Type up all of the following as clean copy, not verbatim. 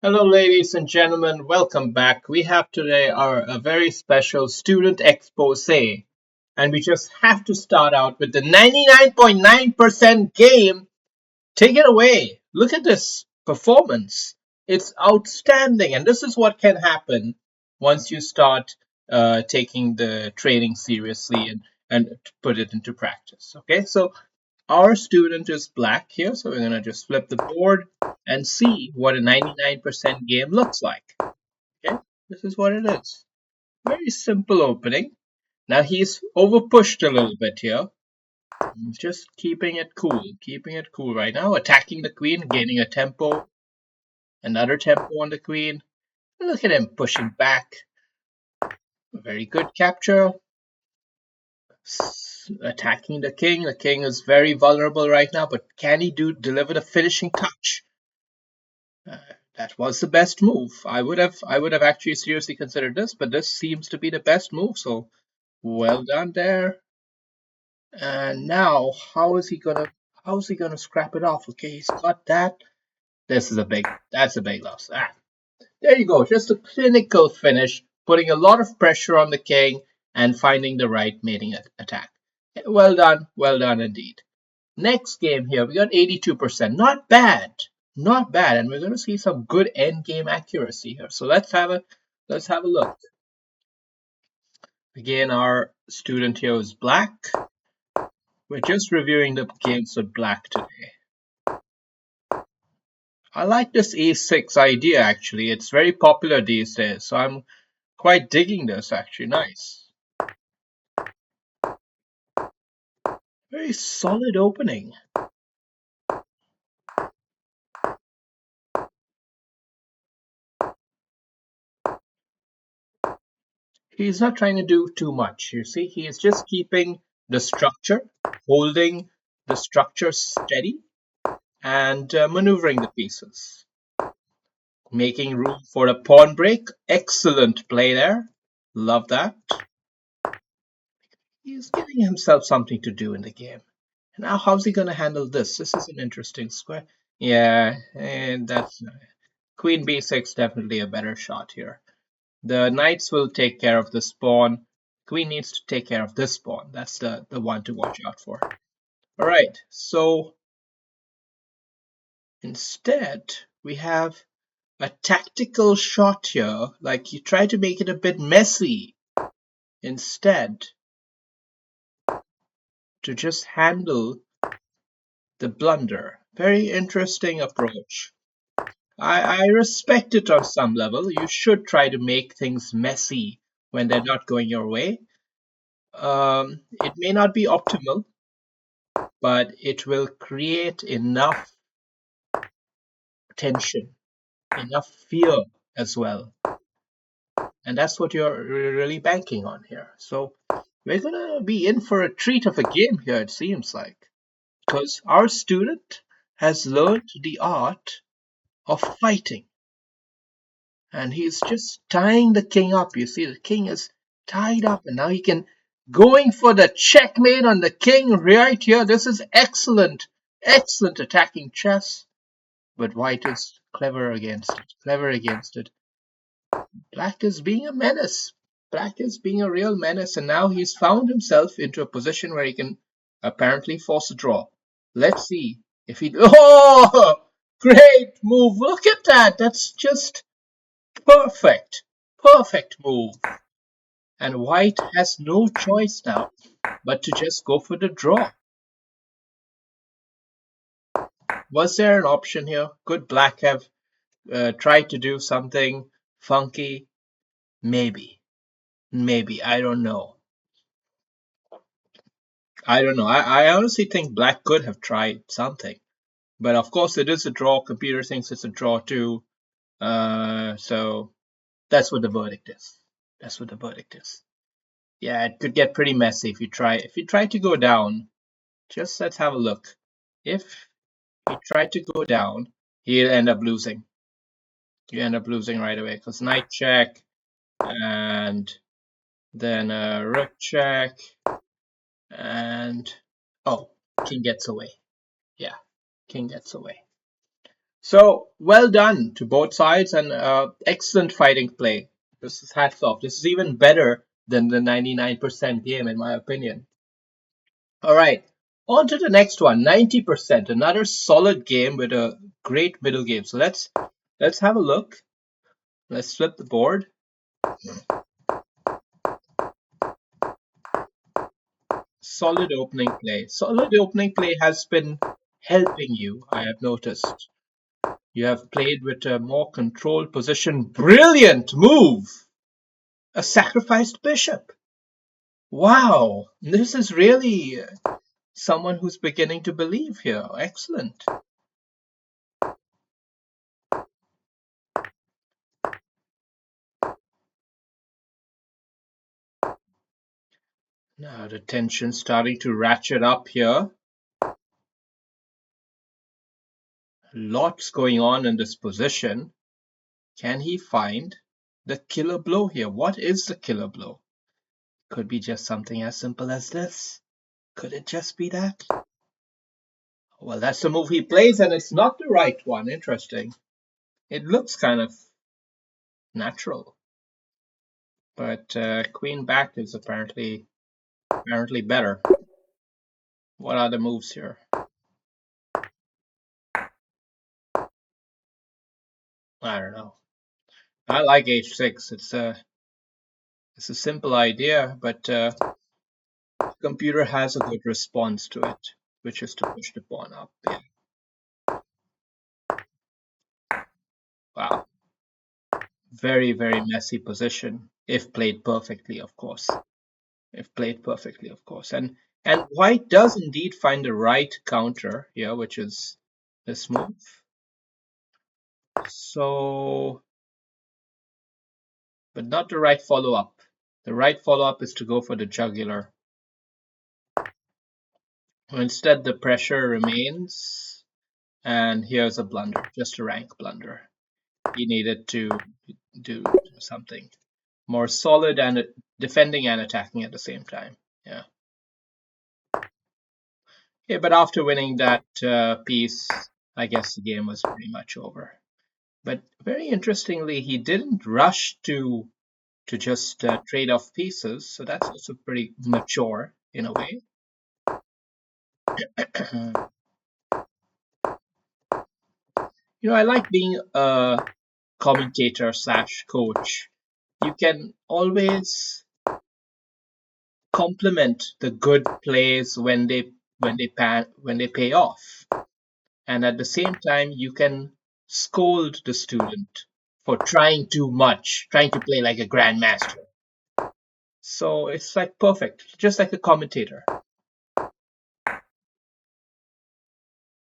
Hello, ladies and gentlemen. Welcome back. We have today a very special student expose, and we just have to start out with the 99.9% game. Take it away. Look at this performance. It's outstanding, and this is what can happen once you start taking the training seriously and put it into practice. Okay, so our student is black here, so we're going to just flip the board and see what a 99% game looks like. Okay, this is what it is. Very simple opening. Now he's over pushed a little bit here. He's just keeping it cool right now. Attacking the queen, gaining a tempo, another tempo on the queen. Look at him pushing back. A very good capture. Attacking the king. The king is very vulnerable right now, but can he deliver the finishing touch? That was the best move. I would have actually seriously considered this, but this seems to be the best move. So well done there. And now how is he gonna scrap it off? Okay, he's got that. That's a big loss. There you go. Just a clinical finish, putting a lot of pressure on the king and finding the right mating attack. Well done indeed. Next game here, we got 82%. Not bad. Not bad. And we're going to see some good end game accuracy here. So let's have a look. Again, our student here is black. We're just reviewing the games with black today. I like this a6 idea actually. It's very popular these days. So I'm quite digging this actually. Nice. Very solid opening. He's not trying to do too much. You see, he is just keeping the structure, holding the structure steady, and maneuvering the pieces. Making room for a pawn break. Excellent play there. Love that. He's giving himself something to do in the game. Now, how's he going to handle this? This is an interesting square. Yeah, and that's Queen b6, definitely a better shot here. The knights will take care of this pawn. Queen needs to take care of this pawn. That's the one to watch out for. All right, so instead we have a tactical shot here. Like you try to make it a bit messy instead to just handle the blunder. Very interesting approach. I respect it on some level. You should try to make things messy when they're not going your way. It may not be optimal, but it will create enough tension, enough fear as well. And that's what you're really banking on here. So we're going to be in for a treat of a game here, it seems like. Because our student has learned the art of fighting. And he's just tying the king up. You see, the king is tied up, and now he can going for the checkmate on the king right here. This is excellent, excellent attacking chess. But white is clever against it. Clever against it. Black is being a menace. Black is being a real menace, and now he's found himself into a position where he can apparently force a draw. Let's see if he. Oh, great move! Look at that. That's just perfect. Perfect move. And white has no choice now but to just go for the draw. Was there an option here? Could black have tried to do something funky? Maybe. Maybe. I don't know. I honestly think black could have tried something. But of course, it is a draw. Computer thinks it's a draw too. So that's what the verdict is. That's what the verdict is. Yeah, it could get pretty messy if you try to go down. Just let's have a look. If he tried to go down, he'll end up losing. You end up losing right away because knight check and then rook check and oh, king gets away. Yeah, king gets away. So well done to both sides and excellent fighting play. This is hats off. This is even better than the 99% game, in my opinion. All right, on to the next one. 90%, another solid game with a great middle game. So let's have a look. Let's flip the board. Solid opening play. Solid opening play has been helping you, I have noticed. You have played with a more controlled position. Brilliant move! A sacrificed bishop. Wow, this is really someone who's beginning to believe here. Excellent. Now the tension starting to ratchet up here. Lots going on in this position. Can he find the killer blow here? What is the killer blow? Could be just something as simple as this. Could it just be that? Well, that's the move he plays, and it's not the right one. Interesting. It looks kind of natural, but queen back is apparently better. What are the moves here? I don't know. I like h6. It's a simple idea, but the computer has a good response to it, which is to push the pawn up. Yeah. Wow. Very, very messy position if played perfectly, of course. If played perfectly, of course. And white does indeed find the right counter here, which is this move. So, but not the right follow-up. The right follow-up is to go for the jugular. Instead, the pressure remains, and here's a blunder, just a rank blunder. He needed to do something more solid and defending and attacking at the same time. Yeah. Yeah, but after winning that piece, I guess the game was pretty much over. But very interestingly, he didn't rush to just trade off pieces, so that's also pretty mature in a way. I like being a commentator slash coach. You can always compliment the good plays when they pay off, and at the same time you can scold the student for trying too much, trying to play like a grandmaster. So it's like perfect, just like a commentator.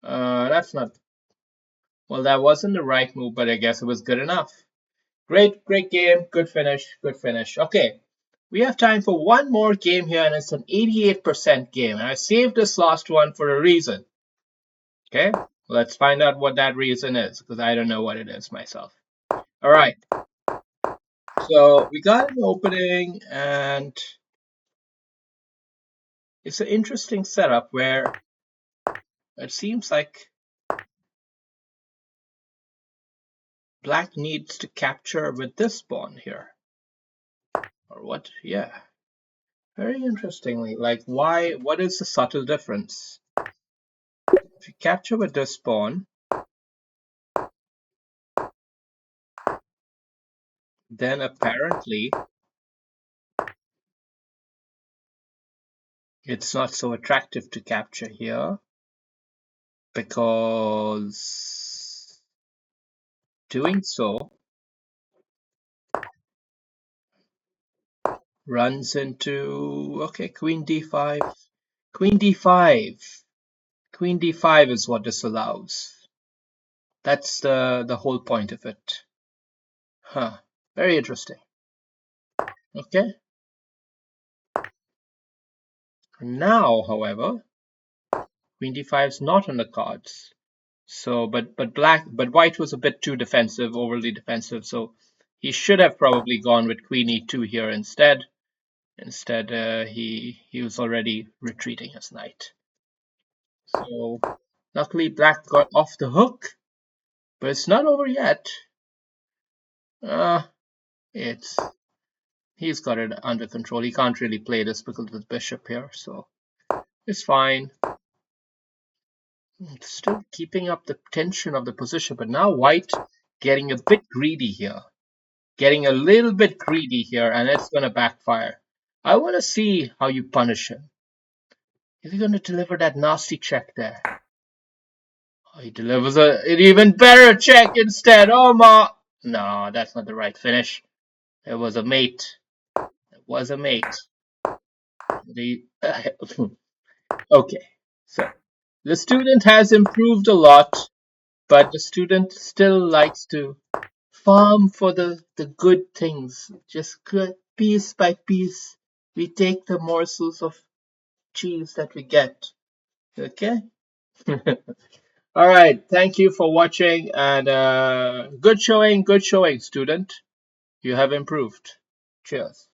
That's not well. That wasn't the right move, but I guess it was good enough. Great, great game. Good finish. Good finish. Okay, we have time for one more game here, and it's an 88% game. And I saved this last one for a reason. Okay, let's find out what that reason is, because I don't know what it is myself. All right. So we got an opening, and it's an interesting setup where it seems like black needs to capture with this pawn here. Or what? Yeah. Very interestingly, like why, what is the subtle difference? If you capture with this pawn, then apparently it's not so attractive to capture here because doing so runs into, okay, queen d5. Queen d5. Queen d5 is what this allows. That's the whole point of it. Huh. Very interesting. Okay. Now, however, queen d5 is not on the cards. So, but white was a bit too defensive, overly defensive. So he should have probably gone with queen e2 here instead. Instead, he was already retreating his knight. So luckily, black got off the hook. But it's not over yet. Uh, it's he's got it under control. He can't really play this because of the bishop here, so it's fine. It's still keeping up the tension of the position, but now white getting a bit greedy here. Getting a little bit greedy here, and it's going to backfire. I want to see how you punish him. Is he going to deliver that nasty check there? Oh, he delivers an even better check instead. Oh, ma. No, that's not the right finish. It was a mate. It was a mate. The, okay, so the student has improved a lot, but the student still likes to farm for the good things. Just good, piece by piece. We take the morsels of cheese that we get. Okay? All right. Thank you for watching and good showing, student. You have improved. Cheers.